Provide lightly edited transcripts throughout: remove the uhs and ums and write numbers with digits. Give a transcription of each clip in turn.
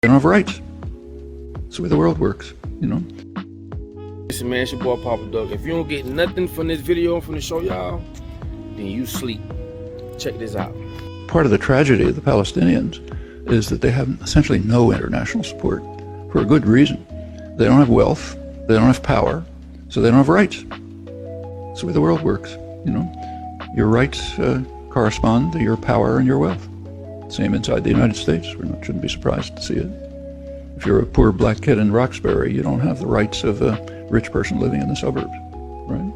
don't have rights. That's the way the world works, you know. Listen, man, it's your boy Papa Doug. If you don't get nothing from this video, from the show, y'all, then you sleep. Check this out. Part of the tragedy of the Palestinians is that they have essentially no international support for a good reason. They don't have wealth, they don't have power, so they don't have rights. That's the way the world works, you know. Your rights correspond to your power and your wealth. Same inside the United States. We shouldn't be surprised to see it. If you're a poor black kid in Roxbury, you don't have the rights of a rich person living in the suburbs, right?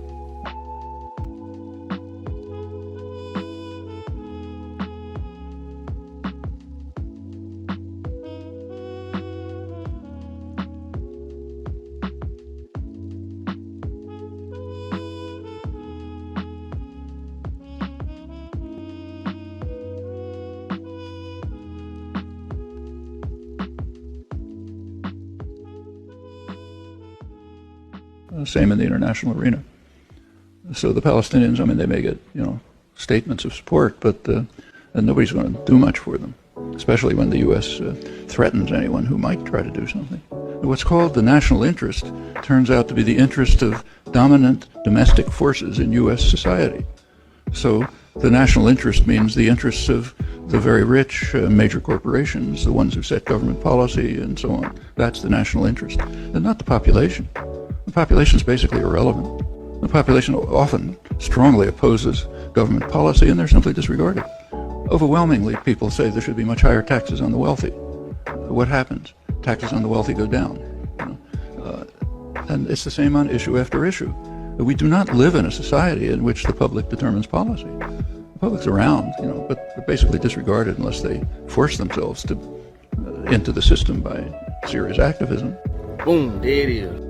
Same in the international arena. So the Palestinians, I mean, they may get, you know, statements of support, but nobody's going to do much for them, especially when the U.S. Threatens anyone who might try to do something. What's called the national interest turns out to be the interest of dominant domestic forces in U.S. society. So the national interest means the interests of the very rich, major corporations, the ones who set government policy and so on. That's the national interest, and not the population. The population is basically irrelevant. The population often strongly opposes government policy, and they're simply disregarded. Overwhelmingly, people say there should be much higher taxes on the wealthy. What happens? Taxes on the wealthy go down. You know? And it's the same on issue after issue. We do not live in a society in which the public determines policy. The public's around, you know, but they're basically disregarded unless they force themselves into the system by serious activism. Boom, there it is.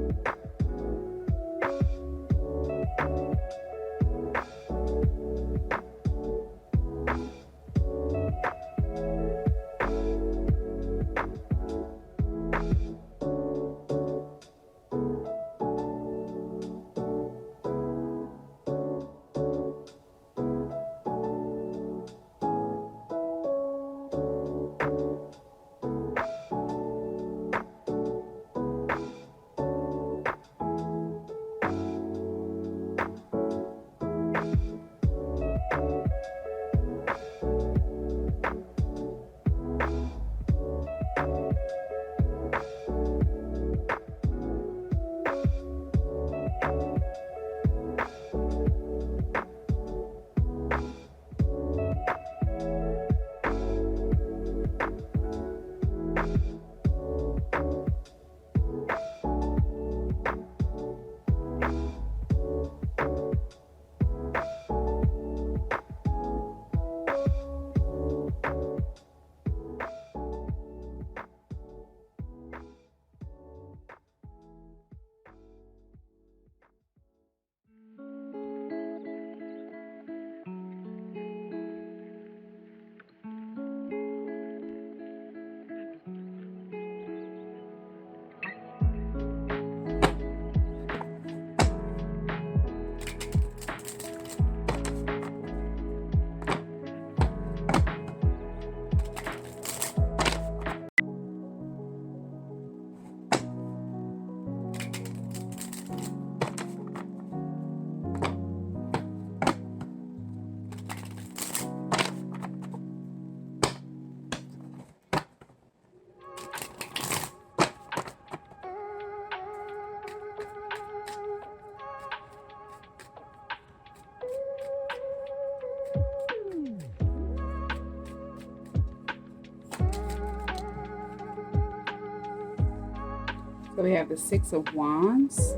So we have the Six of Wands.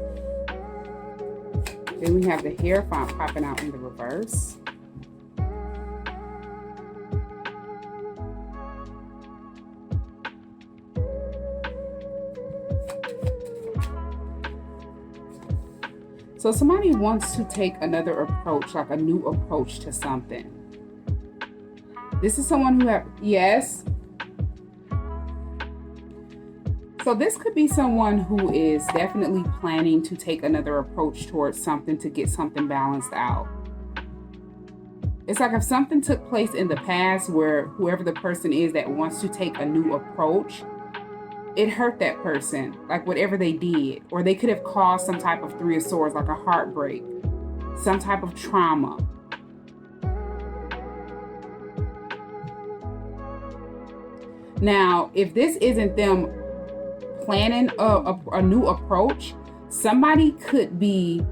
Then we have the Hierophant popping out in the reverse. So somebody wants to take another approach, like a new approach to something. This is someone who yes. So this could be someone who is definitely planning to take another approach towards something to get something balanced out. It's like if something took place in the past where whoever the person is that wants to take a new approach, it hurt that person, like whatever they did, or they could have caused some type of Three of Swords, like a heartbreak, some type of trauma. Now, if this isn't them planning a new approach, somebody could be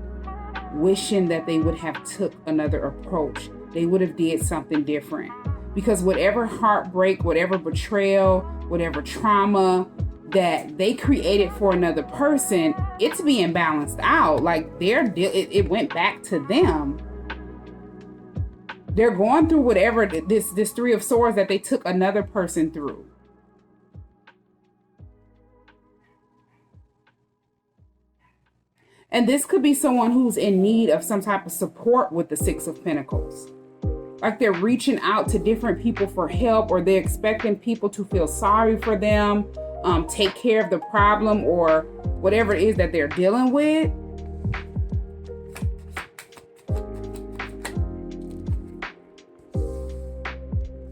wishing that they would have took another approach. They would have did something different, because whatever heartbreak, whatever betrayal, whatever trauma that they created for another person, it's being balanced out. Like it went back to them. They're going through whatever this Three of Swords that they took another person through. And this could be someone who's in need of some type of support with the Six of Pentacles. Like they're reaching out to different people for help, or they're expecting people to feel sorry for them, take care of the problem or whatever it is that they're dealing with.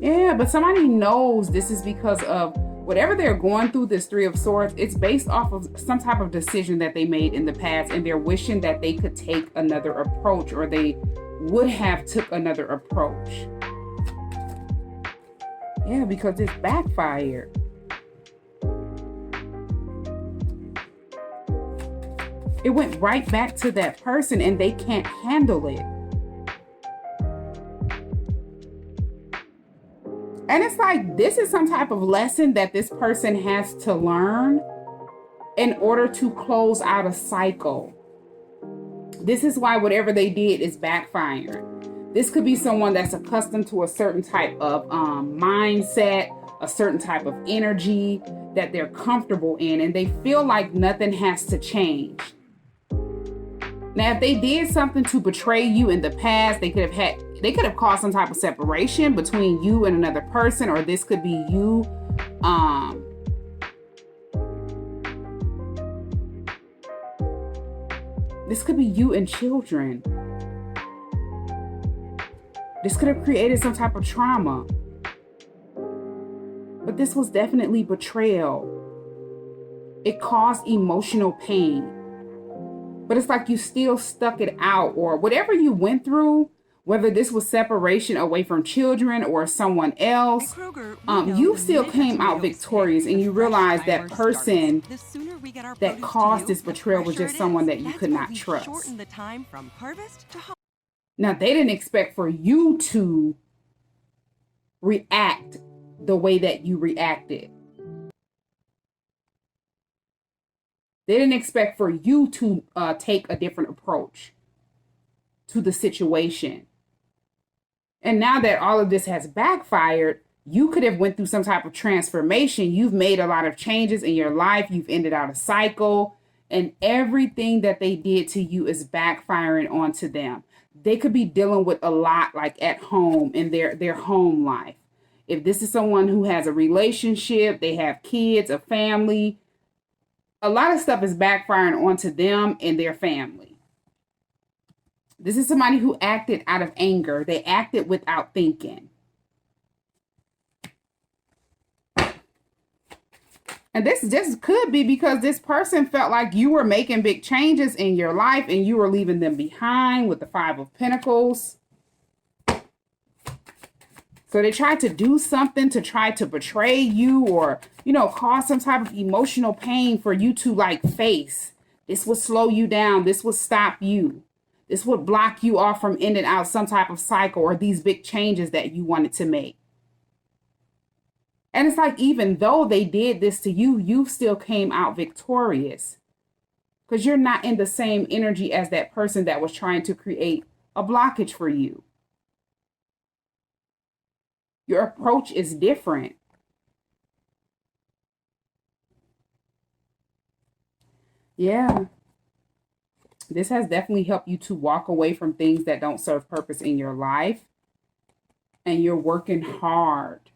Yeah, but somebody knows this is because of whatever they're going through, this Three of Swords. It's based off of some type of decision that they made in the past, and they're wishing that they could take another approach, or they would have took another approach. Yeah, because it's backfired. It went right back to that person, and they can't handle it. And it's like, this is some type of lesson that this person has to learn in order to close out a cycle. This is why whatever they did is backfiring. This could be someone that's accustomed to a certain type of mindset, a certain type of energy that they're comfortable in, and they feel like nothing has to change. Now, if they did something to betray you in the past, they could have caused some type of separation between you and another person, or this could be you this could be you and children. This could have created some type of trauma. But this was definitely betrayal. It caused emotional pain. But it's like you still stuck it out, or whatever you went through, whether this was separation away from children or someone else, you still came out victorious, and you realized that person that caused this betrayal was just someone that you could not trust. Now, they didn't expect for you to react the way that you reacted. They didn't expect for you to take a different approach to the situation. And now that all of this has backfired, you could have went through some type of transformation. You've made a lot of changes in your life. You've ended out a cycle, and everything that they did to you is backfiring onto them. They could be dealing with a lot, like at home, in their home life. If this is someone who has a relationship, they have kids, a family, a lot of stuff is backfiring onto them and their family. This is somebody who acted out of anger. They acted without thinking. And this just could be because this person felt like you were making big changes in your life and you were leaving them behind with the Five of Pentacles. So they tried to do something to try to betray you, or, cause some type of emotional pain for you to face. This would slow you down. This would stop you. This would block you off from ending out some type of cycle or these big changes that you wanted to make. And it's like, even though they did this to you, you still came out victorious, because you're not in the same energy as that person that was trying to create a blockage for you. Your approach is different. Yeah. This has definitely helped you to walk away from things that don't serve purpose in your life. And you're working hard.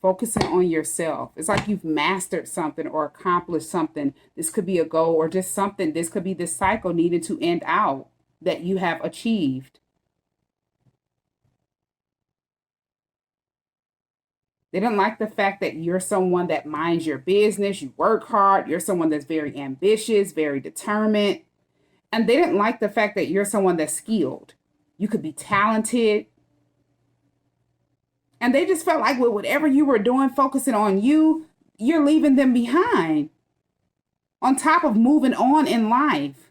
Focusing on yourself. It's like you've mastered something or accomplished something. This could be a goal or just something. This could be this cycle needed to end out that you have achieved. They didn't like the fact that you're someone that minds your business, you work hard, you're someone that's very ambitious, very determined. And they didn't like the fact that you're someone that's skilled. You could be talented. And they just felt like with whatever you were doing, focusing on you, you're leaving them behind on top of moving on in life.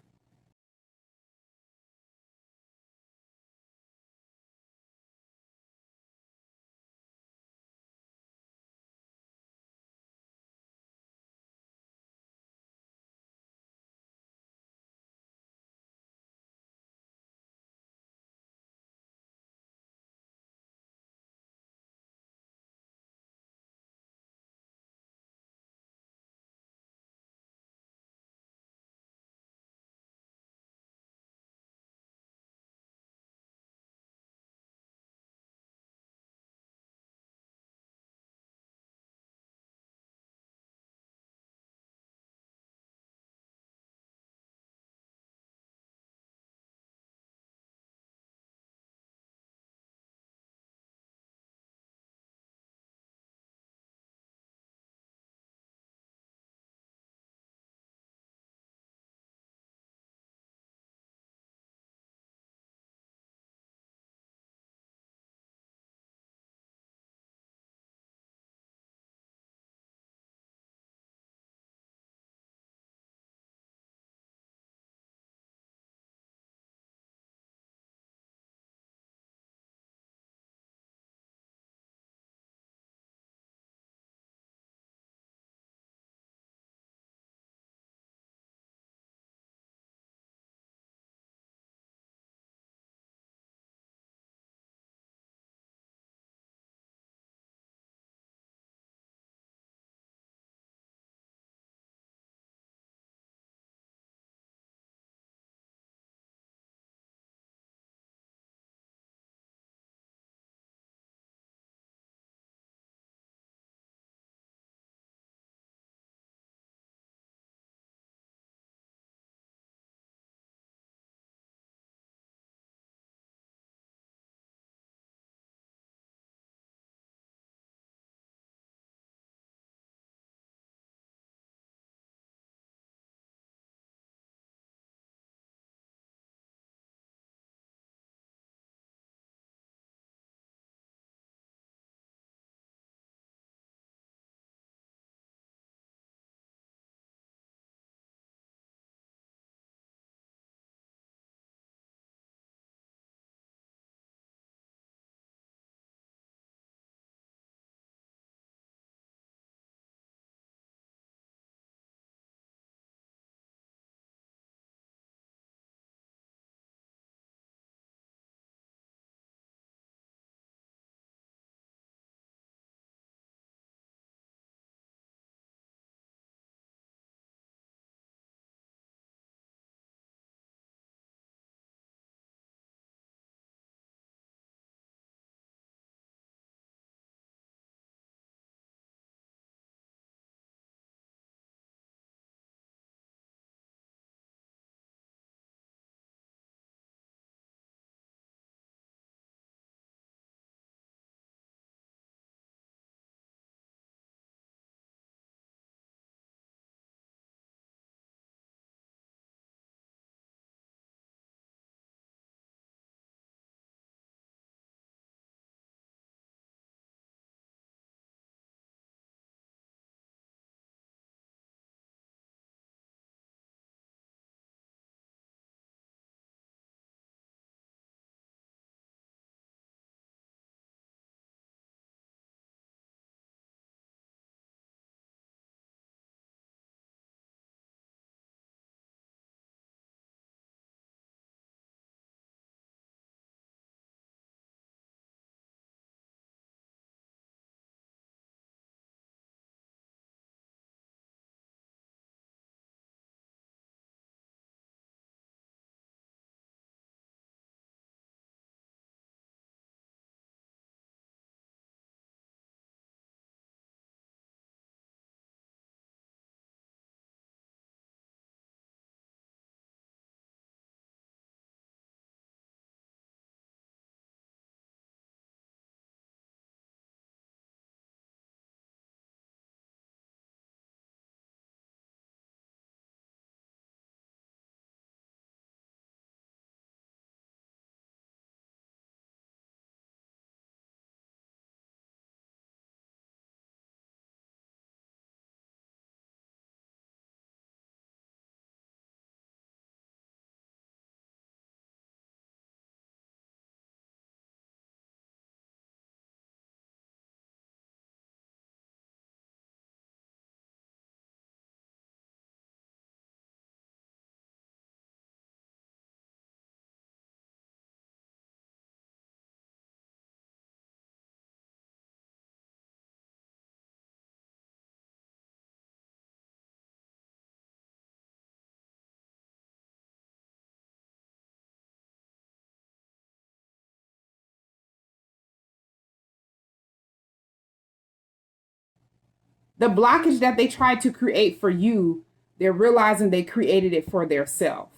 The blockage that they tried to create for you, they're realizing they created it for their self.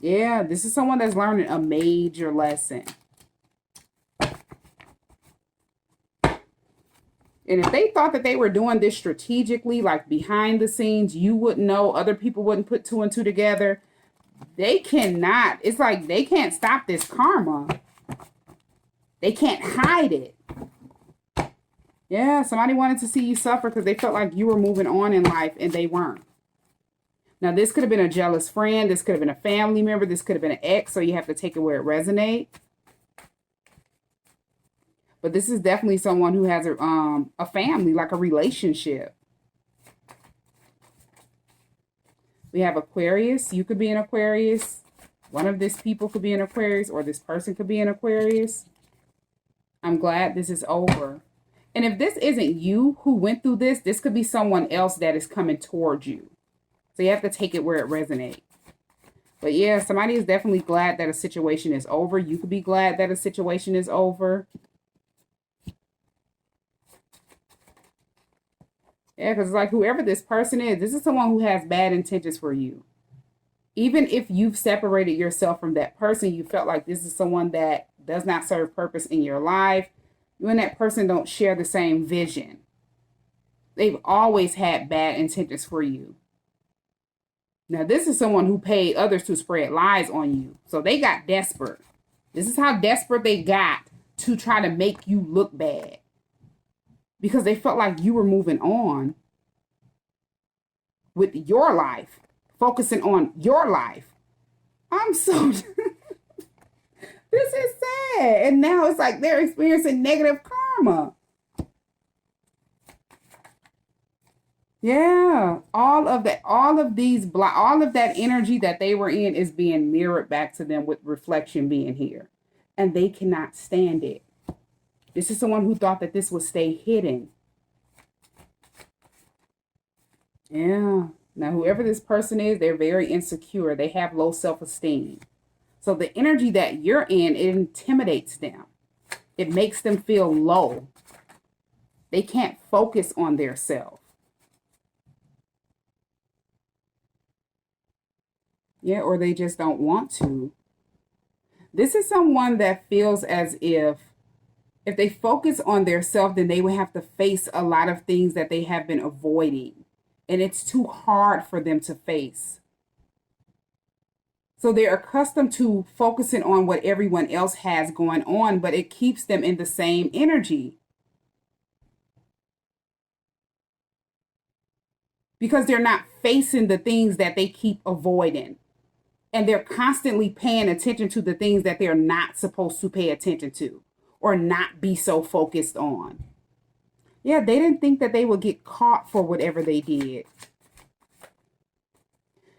Yeah, this is someone that's learning a major lesson. And if they thought that they were doing this strategically, like behind the scenes, you wouldn't know, other people wouldn't put two and two together. They cannot. It's like they can't stop this karma. They can't hide it. Yeah, somebody wanted to see you suffer because they felt like you were moving on in life and they weren't. Now, this could have been a jealous friend. This could have been a family member. This could have been an ex, so you have to take it where it resonates. But this is definitely someone who has a family, like a relationship. We have Aquarius. You could be an Aquarius. One of these people could be an Aquarius, or this person could be an Aquarius. I'm glad this is over. And if this isn't you who went through this, this could be someone else that is coming towards you. So you have to take it where it resonates. But yeah, somebody is definitely glad that a situation is over. You could be glad that a situation is over. Yeah, because it's like whoever this person is, this is someone who has bad intentions for you. Even if you've separated yourself from that person, you felt like this is someone that does not serve purpose in your life. You and that person don't share the same vision. They've always had bad intentions for you. Now, this is someone who paid others to spread lies on you. So they got desperate. This is how desperate they got to try to make you look bad. Because they felt like you were moving on with your life, focusing on your life. I'm so... This is sad. And now it's like they're experiencing negative karma. Yeah, all of that energy that they were in is being mirrored back to them with reflection being here. And they cannot stand it. This is someone who thought that this would stay hidden. Yeah. Now, whoever this person is, they're very insecure. They have low self-esteem. So the energy that you're in, it intimidates them. It makes them feel low. They can't focus on their self. Yeah, or they just don't want to. This is someone that feels as if they focus on their self, then they would have to face a lot of things that they have been avoiding. And it's too hard for them to face. So they're accustomed to focusing on what everyone else has going on, but it keeps them in the same energy. Because they're not facing the things that they keep avoiding. And they're constantly paying attention to the things that they're not supposed to pay attention to or not be so focused on. Yeah, they didn't think that they would get caught for whatever they did.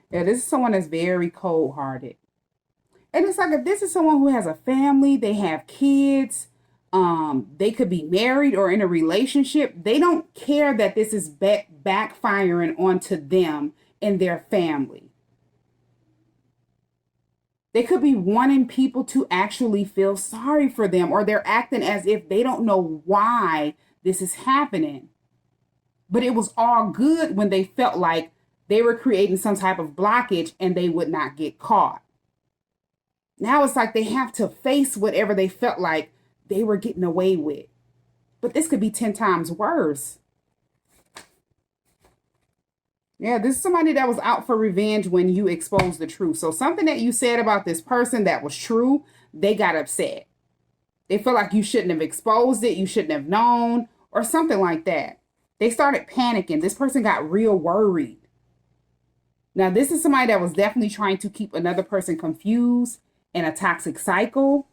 Yeah, this is someone that's very cold-hearted. And it's like if this is someone who has a family, they have kids, they could be married or in a relationship. They don't care that this is backfiring onto them and their family. They could be wanting people to actually feel sorry for them, or they're acting as if they don't know why this is happening. But it was all good when they felt like they were creating some type of blockage and they would not get caught. Now it's like they have to face whatever they felt like they were getting away with. But this could be 10 times worse. Yeah, this is somebody that was out for revenge when you exposed the truth. So something that you said about this person that was true, they got upset. They feel like you shouldn't have exposed it, you shouldn't have known, or something like that. They started panicking. This person got real worried. Now, this is somebody that was definitely trying to keep another person confused in a toxic cycle.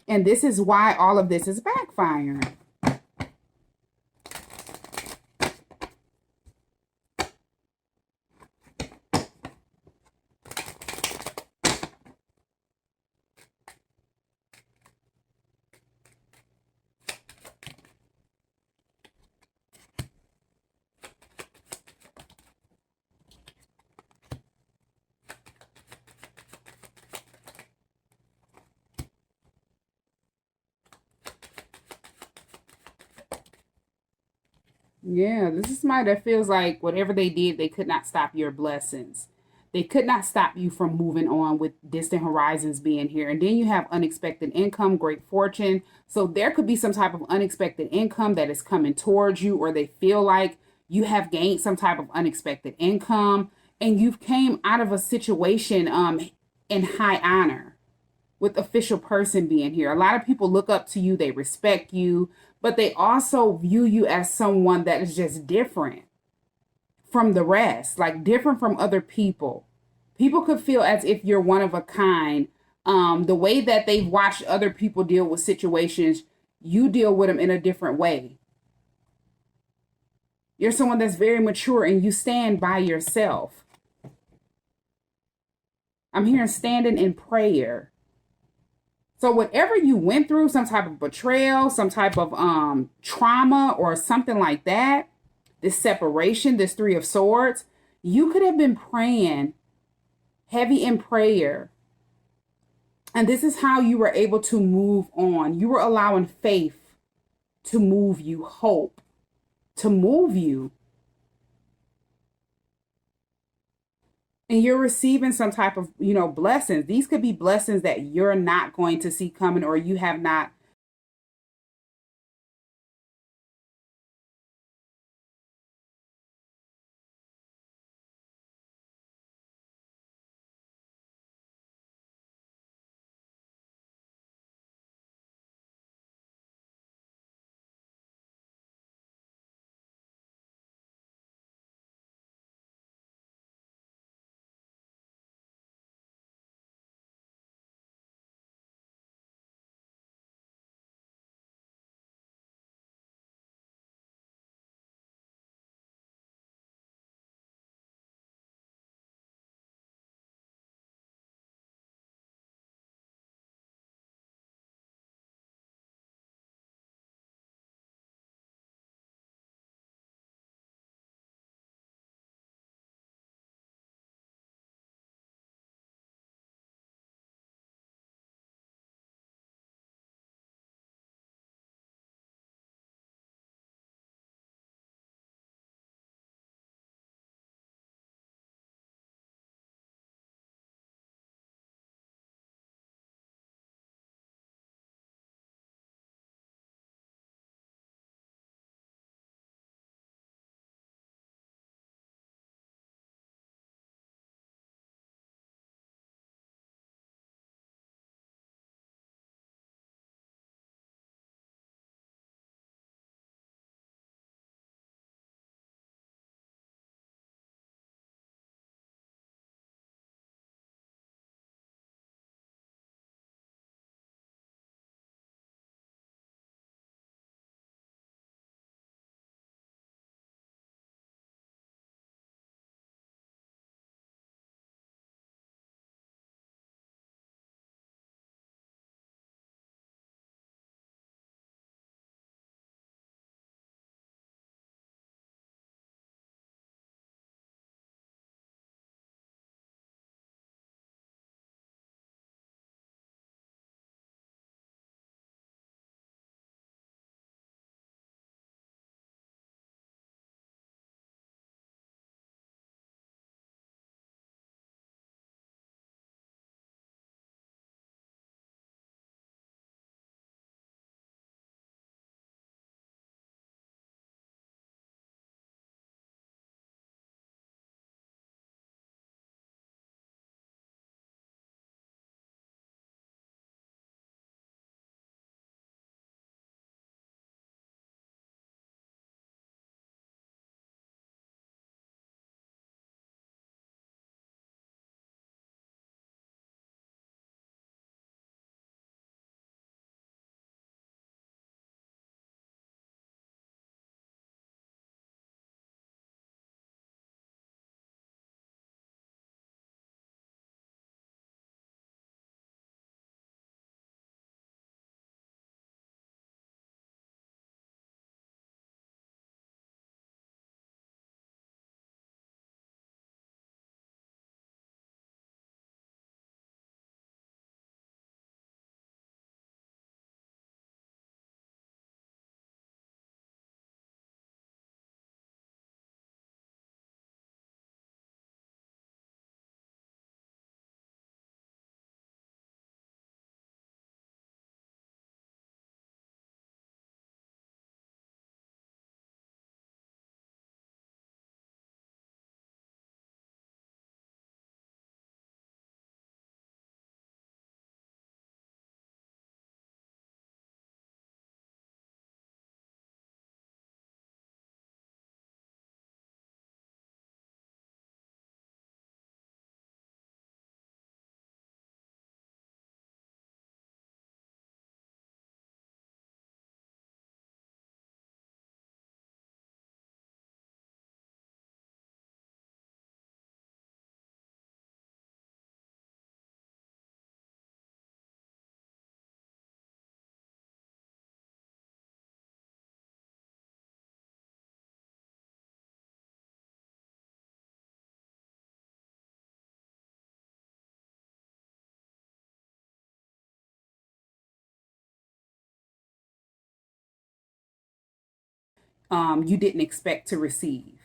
And this is why all of this is backfiring. Yeah, this is somebody that feels like whatever they did, they could not stop your blessings. They could not stop you from moving on with distant horizons being here. And then you have unexpected income, great fortune. So there could be some type of unexpected income that is coming towards you, or they feel like you have gained some type of unexpected income and you've came out of a situation in high honor with official person being here. A lot of people look up to you, they respect you, but they also view you as someone that is just different from the rest, like different from other people. People could feel as if you're one of a kind. The way that they've watched other people deal with situations, you deal with them in a different way. You're someone that's very mature and you stand by yourself. I'm hearing standing in prayer. So whatever you went through, some type of betrayal, some type of trauma or something like that, this separation, this 3 of Swords, you could have been praying heavy in prayer. And this is how you were able to move on. You were allowing faith to move you, hope to move you. And you're receiving some type of, blessings. These could be blessings that you're not going to see coming, or you have not you didn't expect to receive.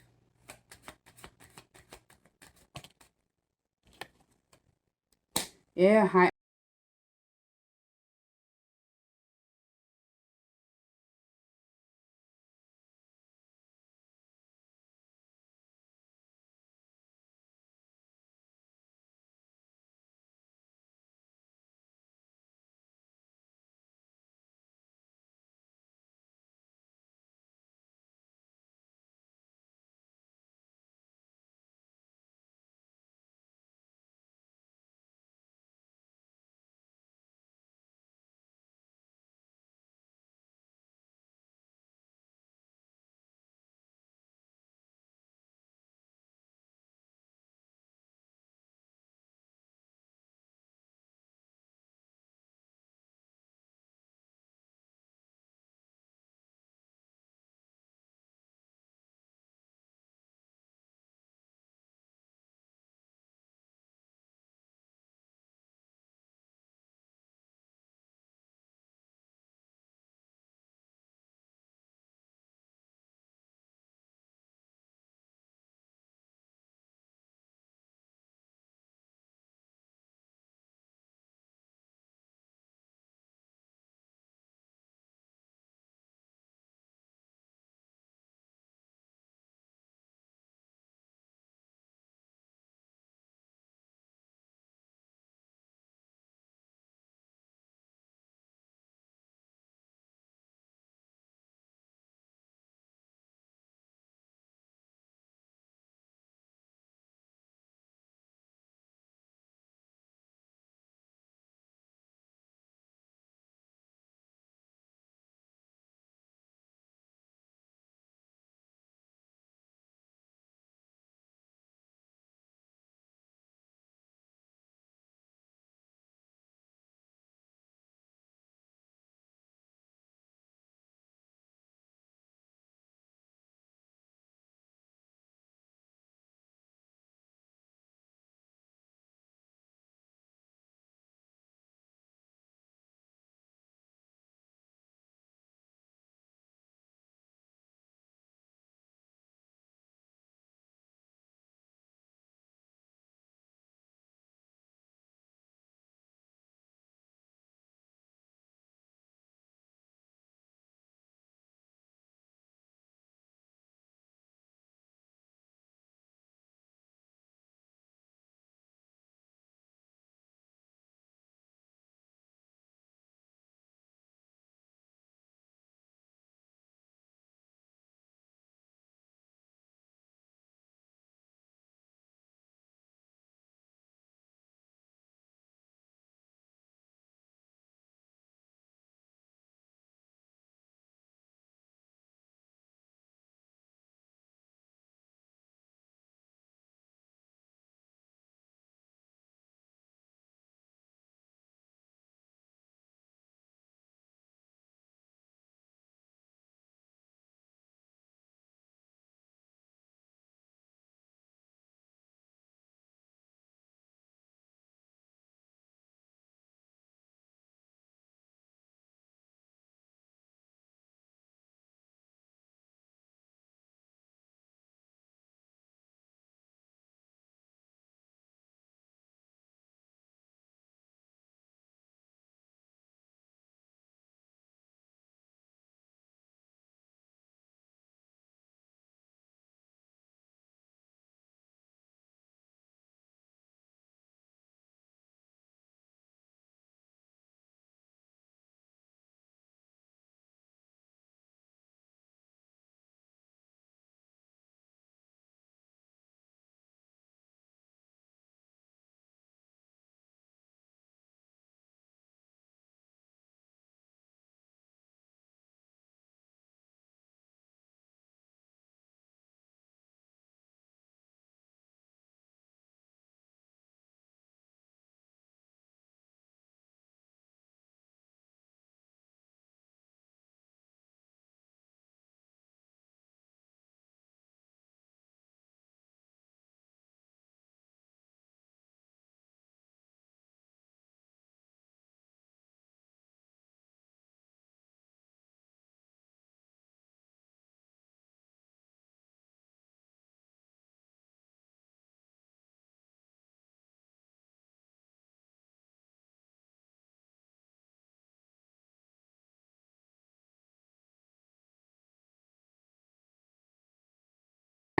Yeah, hi.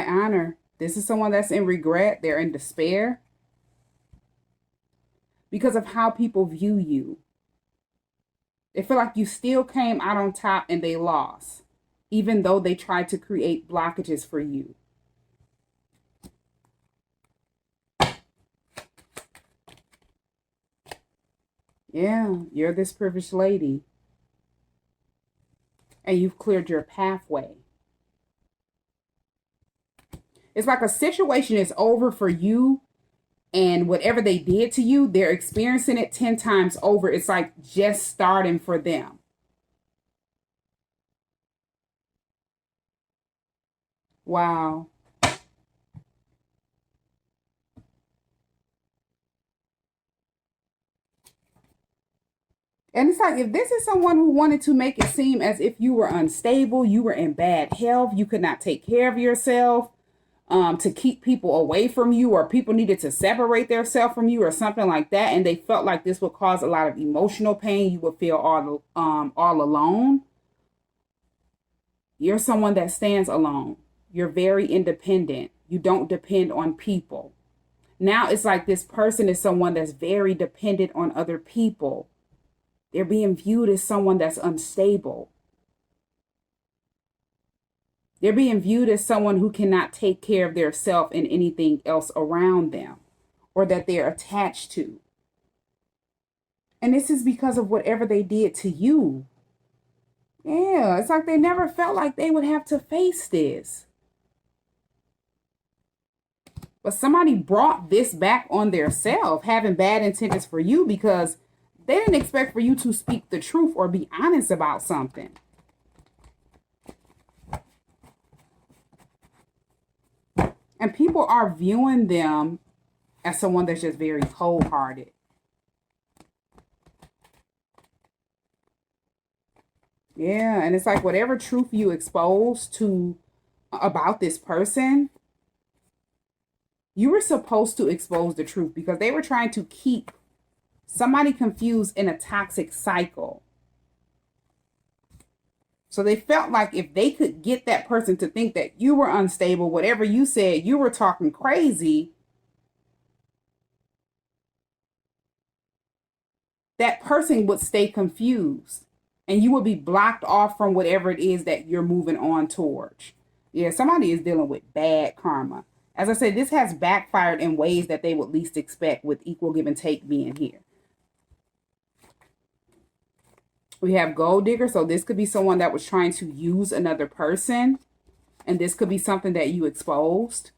honor. This is someone that's in regret. They're in despair because of how people view you. They feel like you still came out on top and they lost, even though they tried to create blockages for you. Yeah, you're this privileged lady. And you've cleared your pathway. It's like a situation is over for you, and whatever they did to you, they're experiencing it 10 times over. It's like just starting for them. Wow. And it's like, if this is someone who wanted to make it seem as if you were unstable, you were in bad health, you could not take care of yourself, to keep people away from you, or people needed to separate themselves from you or something like that, and they felt like this would cause a lot of emotional pain, you would feel all alone. You're someone that stands alone. You're very independent. You don't depend on people. Now it's like this person is someone that's very dependent on other people. They're being viewed as someone that's unstable. They're being viewed as someone who cannot take care of their self and anything else around them, or that they're attached to. And this is because of whatever they did to you. Yeah, it's like they never felt like they would have to face this. But somebody brought this back on their self, having bad intentions for you, because they didn't expect for you to speak the truth or be honest about something. And people are viewing them as someone that's just very cold-hearted. Yeah, and it's like whatever truth you expose to about this person, you were supposed to expose the truth, because they were trying to keep somebody confused in a toxic cycle. So they felt like if they could get that person to think that you were unstable, whatever you said, you were talking crazy, that person would stay confused and you would be blocked off from whatever it is that you're moving on towards. Yeah, somebody is dealing with bad karma. As I said, this has backfired in ways that they would least expect, with equal give and take being here. We have gold digger, so this could be someone that was trying to use another person, and this could be something that you exposed.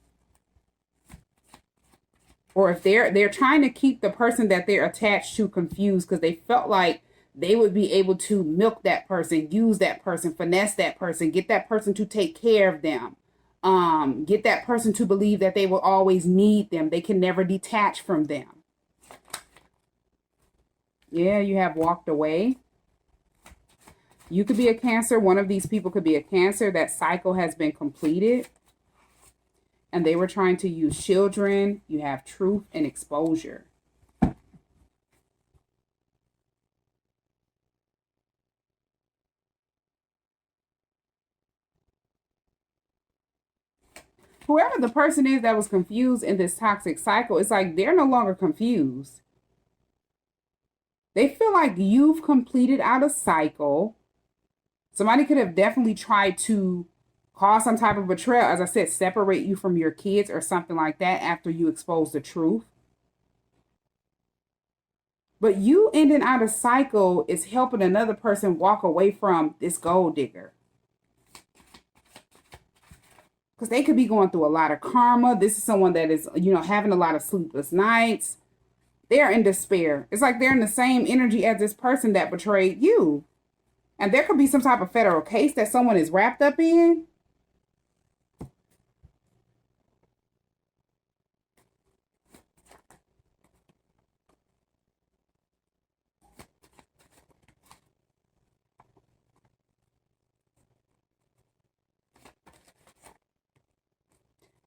Or if they're trying to keep the person that they're attached to confused, because they felt like they would be able to milk that person, use that person, finesse that person, get that person to take care of them, get that person to believe that they will always need them. They can never detach from them. Yeah, you have walked away. You could be a Cancer. One of these people could be a Cancer. That cycle has been completed, and they were trying to use children. You have truth and exposure. Whoever the person is that was confused in this toxic cycle, it's like they're no longer confused. They feel like you've completed out a cycle. Somebody could have definitely tried to cause some type of betrayal, as I said, separate you from your kids or something like that after you expose the truth. But you ending out a cycle is helping another person walk away from this gold digger. Because they could be going through a lot of karma. This is someone that is, having a lot of sleepless nights. They're in despair. It's like they're in the same energy as this person that betrayed you. And there could be some type of federal case that someone is wrapped up in.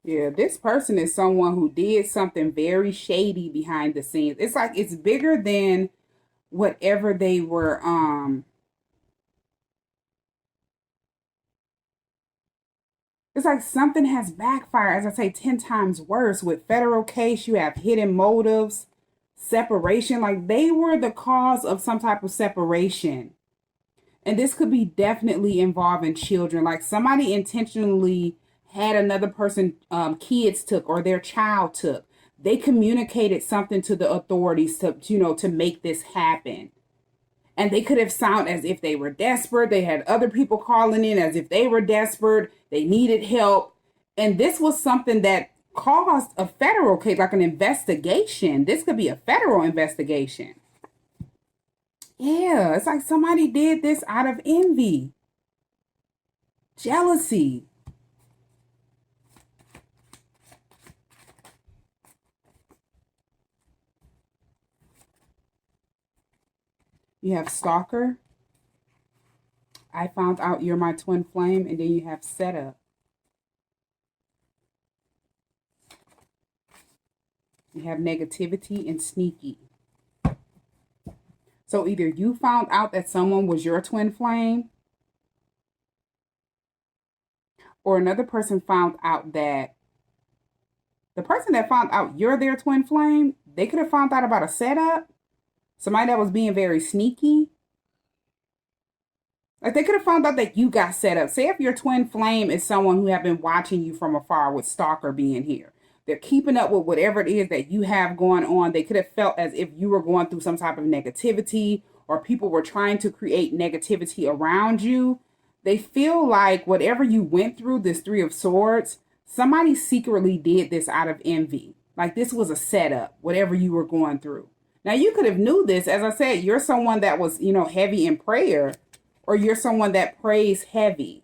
Yeah, this person is someone who did something very shady behind the scenes. It's like it's bigger than whatever they were It's like something has backfired, as I say, 10 times worse. With federal case, you have hidden motives, separation. Like they were the cause of some type of separation. And this could be definitely involving children. Like somebody intentionally had another person, kids took or their child took. They communicated something to the authorities to, to make this happen. And they could have sounded as if they were desperate. They had other people calling in as if they were desperate. They needed help. And this was something that caused a federal case, like an investigation. This could be a federal investigation. Yeah, it's like somebody did this out of envy, jealousy. You have stalker. I found out you're my twin flame. And then you have setup. You have negativity and sneaky. So either you found out that someone was your twin flame, or another person found out that the person that found out you're their twin flame, they could have found out about a setup. Somebody that was being very sneaky. Like they could have found out that you got set up. Say if your twin flame is someone who have been watching you from afar, with stalker being here. They're keeping up with whatever it is that you have going on. They could have felt as if you were going through some type of negativity, or people were trying to create negativity around you. They feel like whatever you went through, this Three of Swords, somebody secretly did this out of envy. Like this was a setup, whatever you were going through. Now you could have knew this. As I said, you're someone that was, heavy in prayer, or you're someone that prays heavy.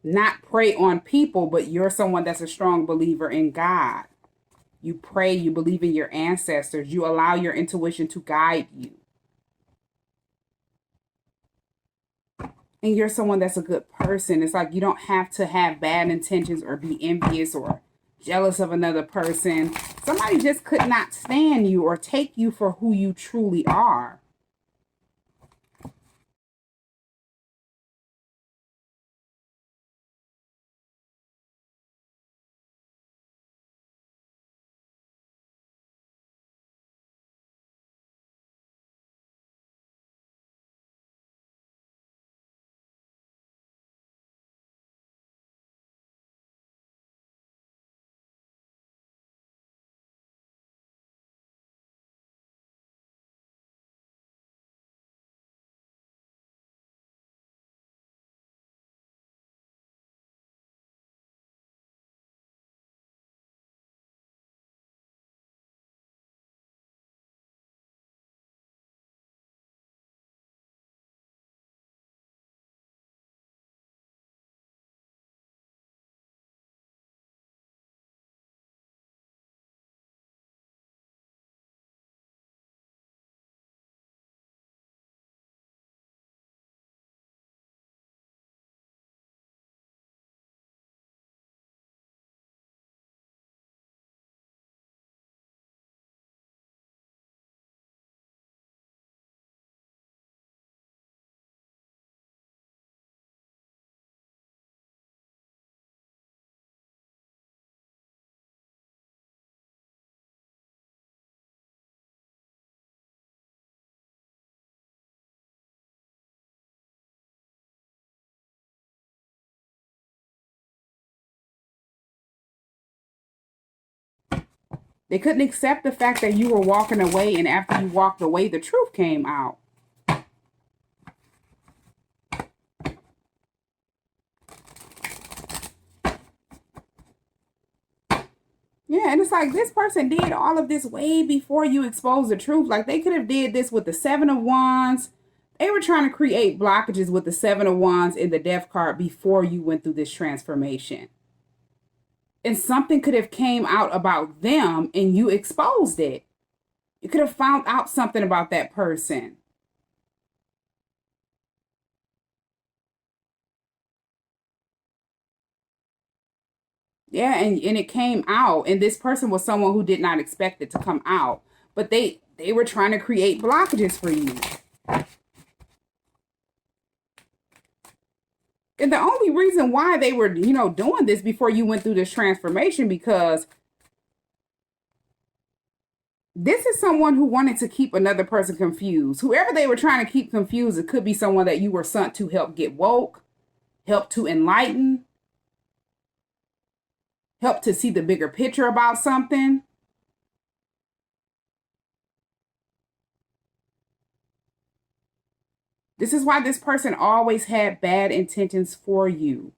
not prey on people, but you're someone that's a strong believer in God. You pray, you believe in your ancestors, you allow your intuition to guide you. And you're someone that's a good person. It's like you don't have to have bad intentions or be envious or jealous of another person. Somebody just could not stand you or take you for who you truly are. They couldn't accept the fact that you were walking away, and after you walked away, the truth came out. Yeah, and it's like this person did all of this way before you exposed the truth. Like they could have did this with the Seven of Wands. They were trying to create blockages with the Seven of Wands in the Death card before you went through this transformation. And something could have came out about them and you exposed it. You could have found out something about that person. Yeah, and it came out, and this person was someone who did not expect it to come out. But they were trying to create blockages for you. And the only reason why they were, doing this before you went through this transformation, because this is someone who wanted to keep another person confused. Whoever they were trying to keep confused, it could be someone that you were sent to help get woke, help to enlighten, help to see the bigger picture about something. This is why this person always had bad intentions for you.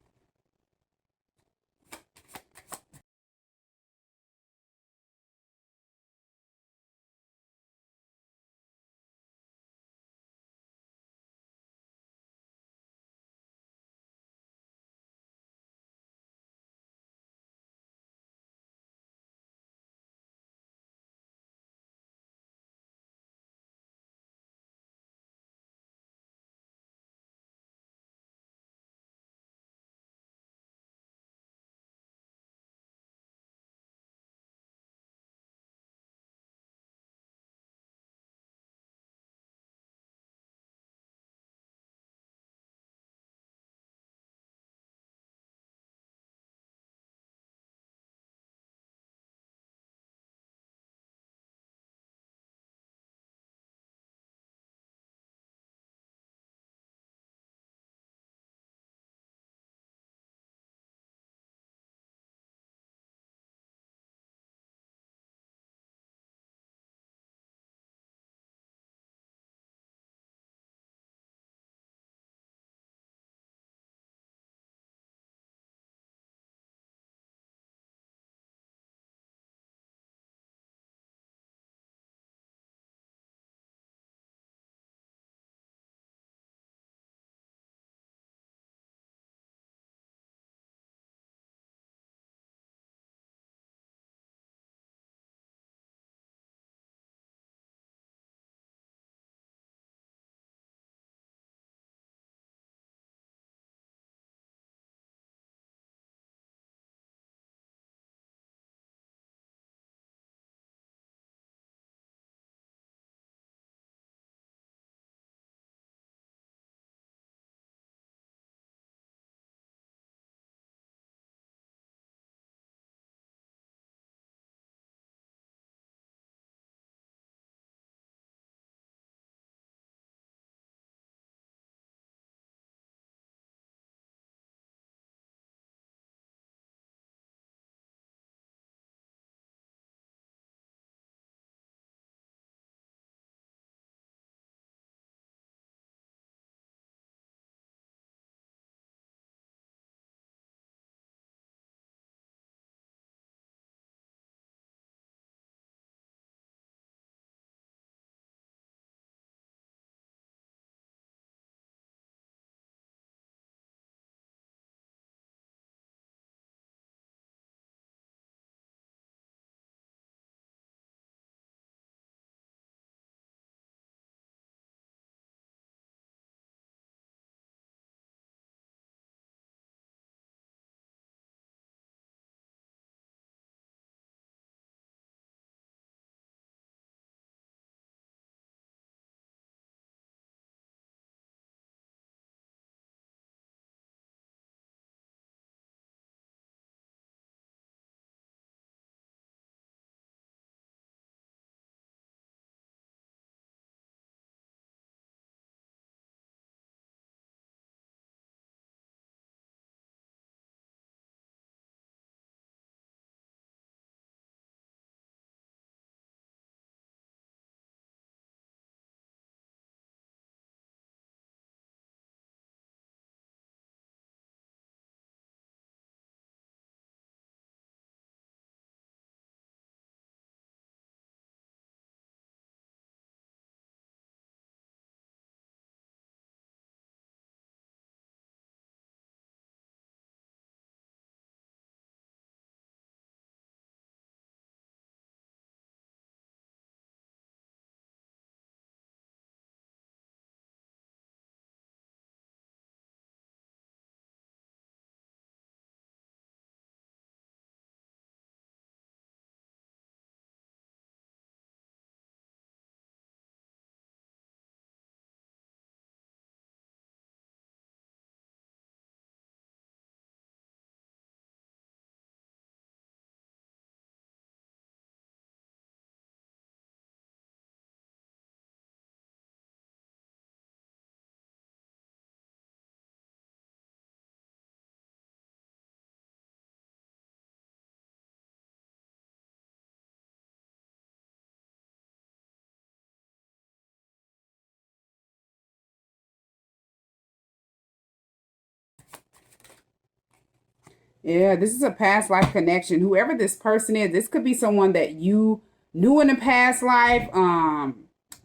Yeah, this is a past life connection. Whoever this person is, this could be someone that you knew in a past life,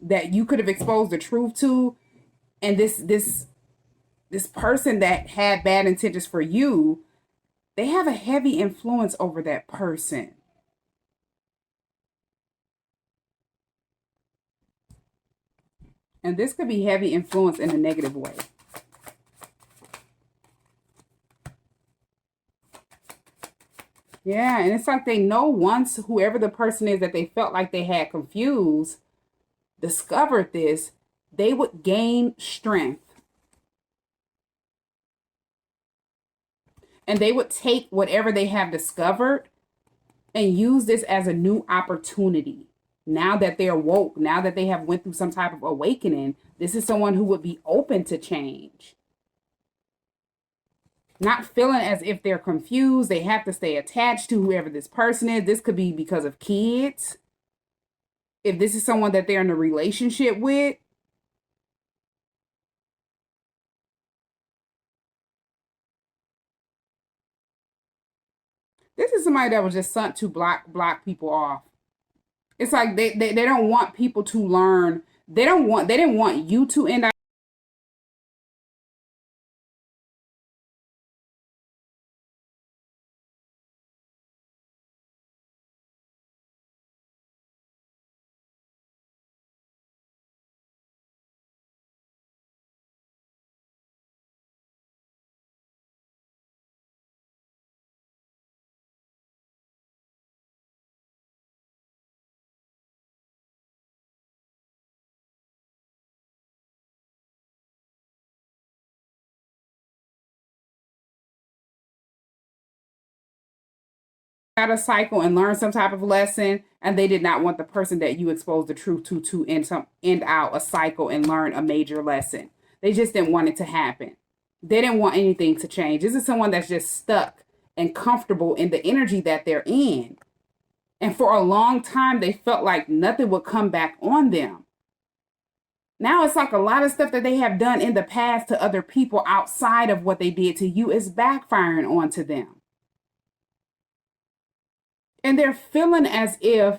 that you could have exposed the truth to, and this person that had bad intentions for you, they have a heavy influence over that person. And this could be heavy influence in a negative way. Yeah, and it's like they know once whoever the person is that they felt like they had confused discovered this, they would gain strength and they would take whatever they have discovered and use this as a new opportunity. Now that they're woke, now that they have went through some type of awakening, this is someone who would be open to change. Not feeling as if they're confused, they have to stay attached to whoever this person is. This could be because of kids. If this is someone that they're in a relationship with, this is somebody that was just sent to block people off. It's like they don't want people to learn. They didn't want you to end out a cycle and learn some type of lesson, and they did not want the person that you exposed the truth to end out a cycle and learn a major lesson. They just didn't want it to happen. They didn't want anything to change. This is someone that's just stuck and comfortable in the energy that they're in. And for a long time, they felt like nothing would come back on them. Now it's like a lot of stuff that they have done in the past to other people outside of what they did to you is backfiring onto them. And they're feeling as if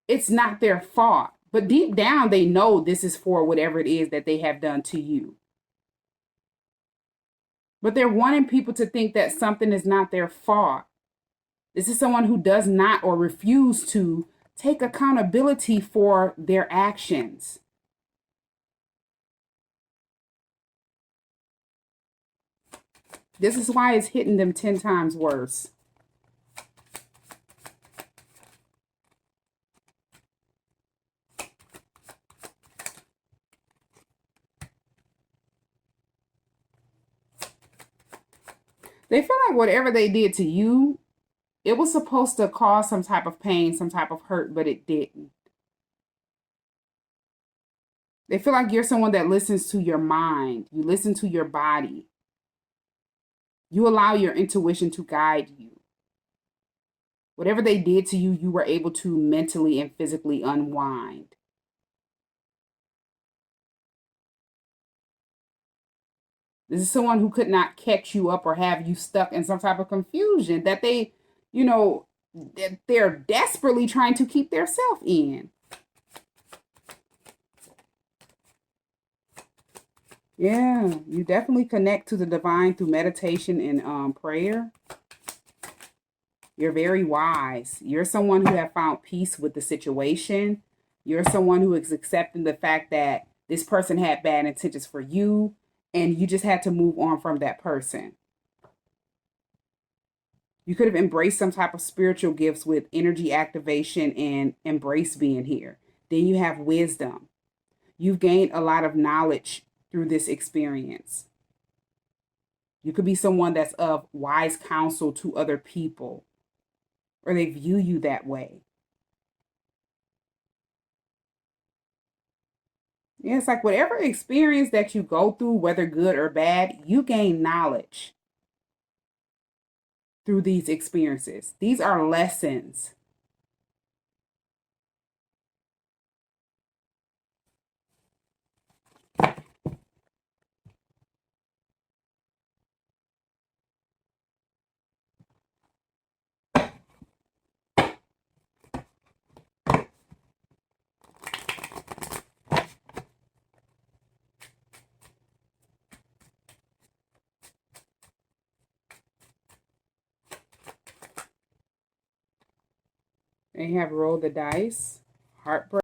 it's not their fault. But deep down, they know this is for whatever it is that they have done to you. But they're wanting people to think that something is not their fault. This is someone who does not or refuse to take accountability for their actions. This is why it's hitting them 10 times worse. They feel like whatever they did to you, it was supposed to cause some type of pain, some type of hurt, but it didn't. They feel like you're someone that listens to your mind. You listen to your body. You allow your intuition to guide you. Whatever they did to you, you were able to mentally and physically unwind. This is someone who could not catch you up or have you stuck in some type of confusion that they, that they're desperately trying to keep their self in. Yeah, you definitely connect to the divine through meditation and prayer. You're very wise. You're someone who have found peace with the situation. You're someone who is accepting the fact that this person had bad intentions for you and you just had to move on from that person. You could have embraced some type of spiritual gifts with energy activation and embrace being here. Then you have wisdom. You've gained a lot of knowledge through this experience. You could be someone that's of wise counsel to other people, or they view you that way. Yeah, it's like whatever experience that you go through, whether good or bad, you gain knowledge through these experiences. These are lessons. They have rolled the dice. Heartbreak.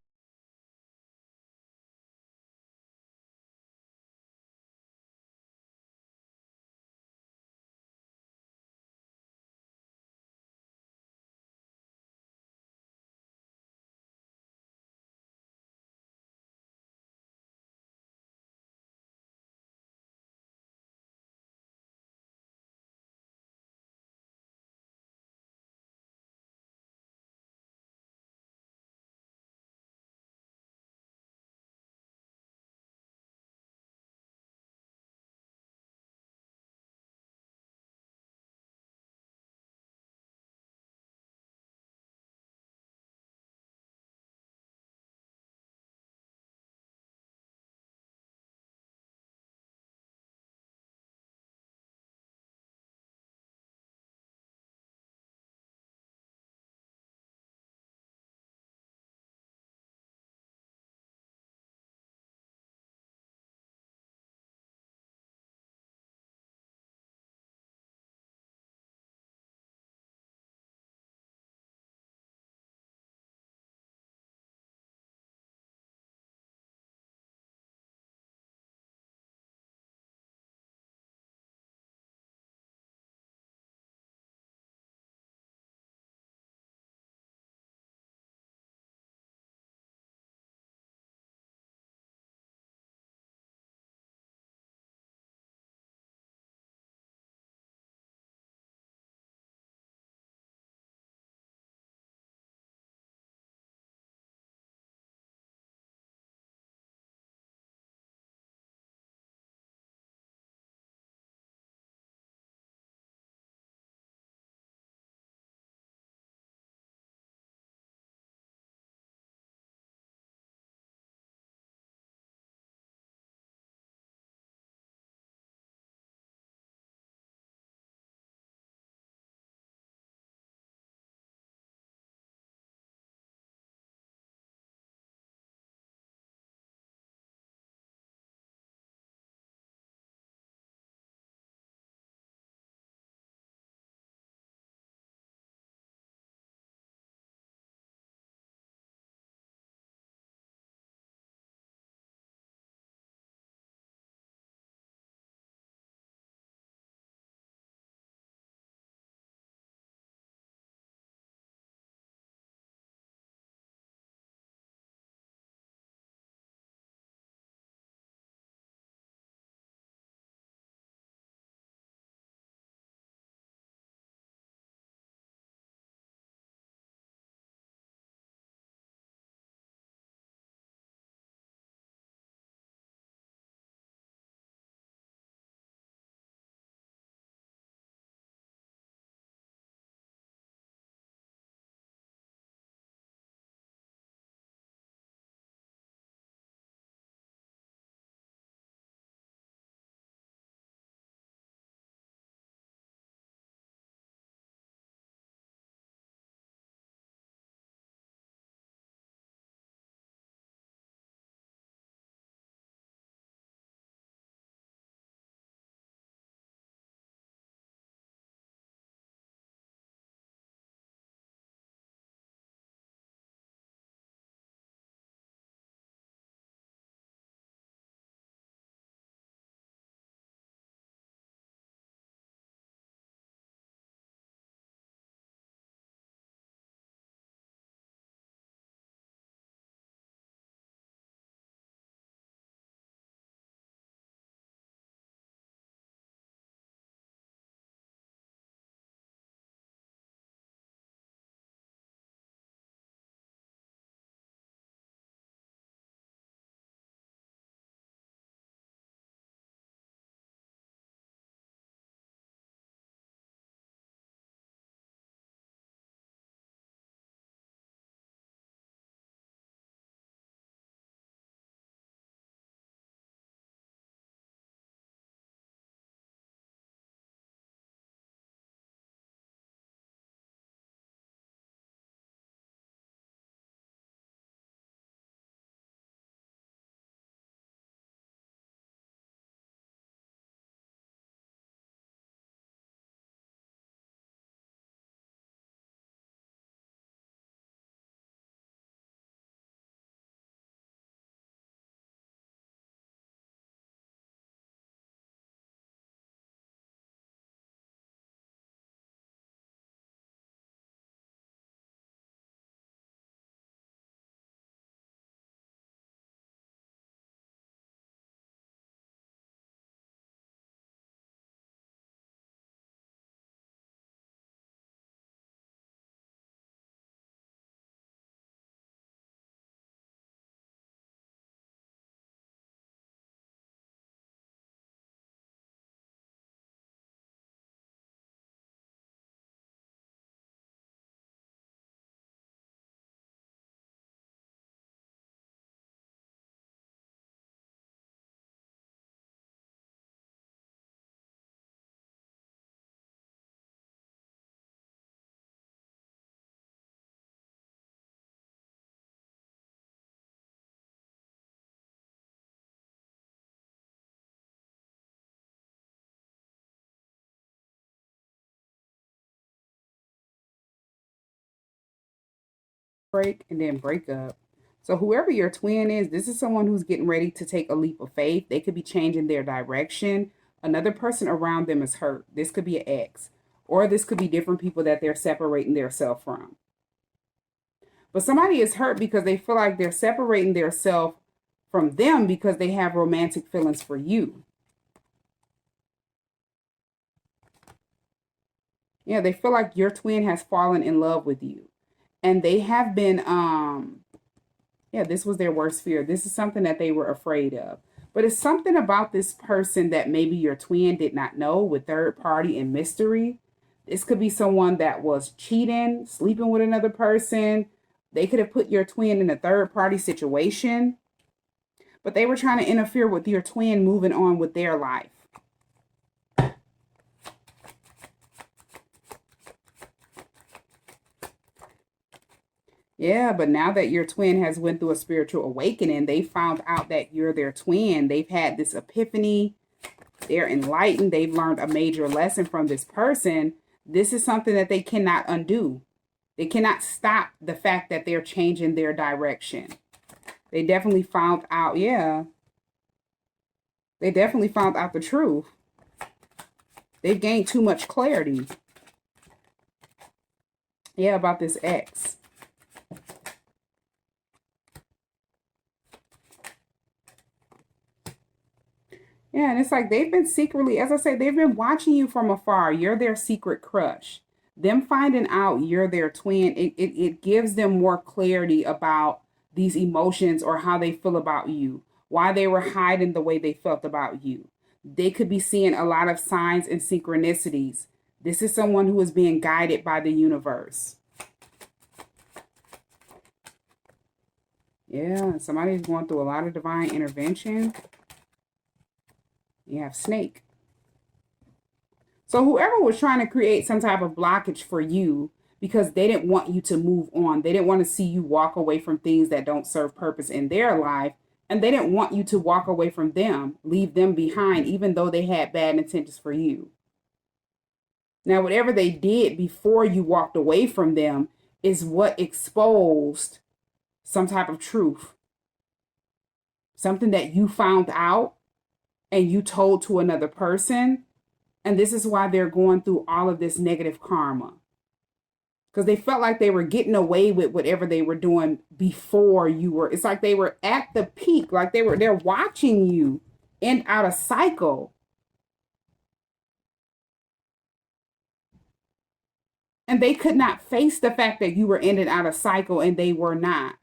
break and then break up. So whoever your twin is, this is someone who's getting ready to take a leap of faith. They could be changing their direction. Another person around them is hurt. This could be an ex, or this could be different people that they're separating themselves from. But somebody is hurt because they feel like they're separating themselves from them because they have romantic feelings for you. Yeah, they feel like your twin has fallen in love with you. And they have been, this was their worst fear. This is something that they were afraid of. But it's something about this person that maybe your twin did not know, with third party and mystery. This could be someone that was cheating, sleeping with another person. They could have put your twin in a third party situation. But they were trying to interfere with your twin moving on with their life. Yeah, but now that your twin has went through a spiritual awakening, they found out that you're their twin. They've had this epiphany. They're enlightened. They've learned a major lesson from this person. This is something that they cannot undo. They cannot stop the fact that they're changing their direction. They definitely found out, they definitely found out the truth. They've gained too much clarity. Yeah, about this ex. Yeah, and it's like they've been secretly, as I say, they've been watching you from afar. You're their secret crush. Them finding out you're their twin, it gives them more clarity about these emotions or how they feel about you, why they were hiding the way they felt about you. They could be seeing a lot of signs and synchronicities. This is someone who is being guided by the universe. Yeah, somebody's going through a lot of divine intervention. You have snake. So whoever was trying to create some type of blockage for you because they didn't want you to move on. They didn't want to see you walk away from things that don't serve purpose in their life. And they didn't want you to walk away from them, leave them behind, even though they had bad intentions for you. Now, whatever they did before you walked away from them is what exposed some type of truth. Something that you found out and you told to another person. And this is why they're going through all of this negative karma. Because they felt like they were getting away with whatever they were doing before you were. It's like they were at the peak, like they're watching you end out a cycle. And they could not face the fact that you were ending out a cycle and they were not.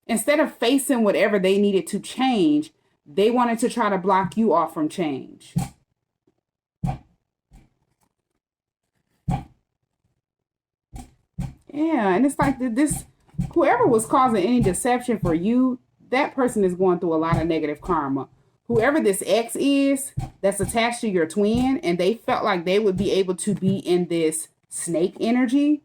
Instead of facing whatever they needed to change, they wanted to try to block you off from change. Yeah, and it's like this, whoever was causing any deception for you, that person is going through a lot of negative karma. Whoever this ex is that's attached to your twin, and they felt like they would be able to be in this snake energy.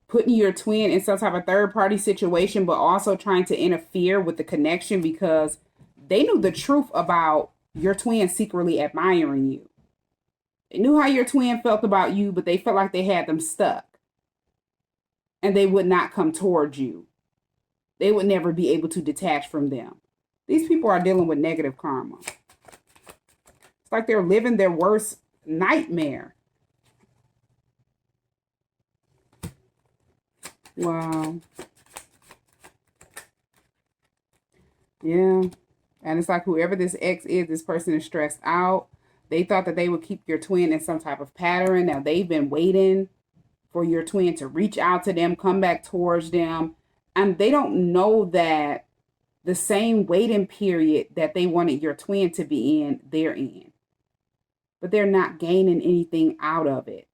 Putting your twin in some type of third party situation, but also trying to interfere with the connection because they knew the truth about your twin secretly admiring you. They knew how your twin felt about you, but they felt like they had them stuck. And they would not come towards you. They would never be able to detach from them. These people are dealing with negative karma. It's like they're living their worst nightmare. Wow. Yeah. And it's like whoever this ex is, this person is stressed out. They thought that they would keep your twin in some type of pattern. Now they've been waiting for your twin to reach out to them, come back towards them. And they don't know that the same waiting period that they wanted your twin to be in, they're in. But they're not gaining anything out of it.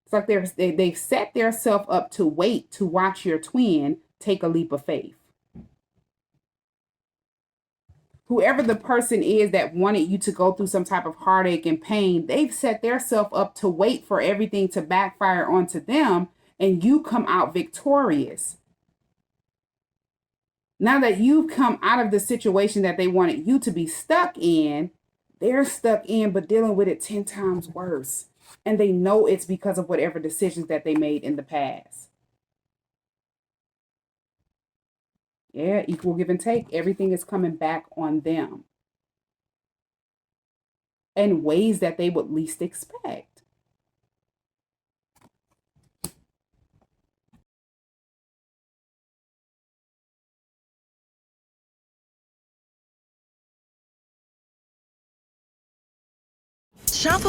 It's like they've set themselves up to wait to watch your twin take a leap of faith. Whoever the person is that wanted you to go through some type of heartache and pain, they've set themselves up to wait for everything to backfire onto them and you come out victorious. Now that you've come out of the situation that they wanted you to be stuck in, they're stuck in but dealing with it 10 times worse. And they know it's because of whatever decisions that they made in the past. Yeah, equal give and take. Everything is coming back on them in ways that they would least expect. Shop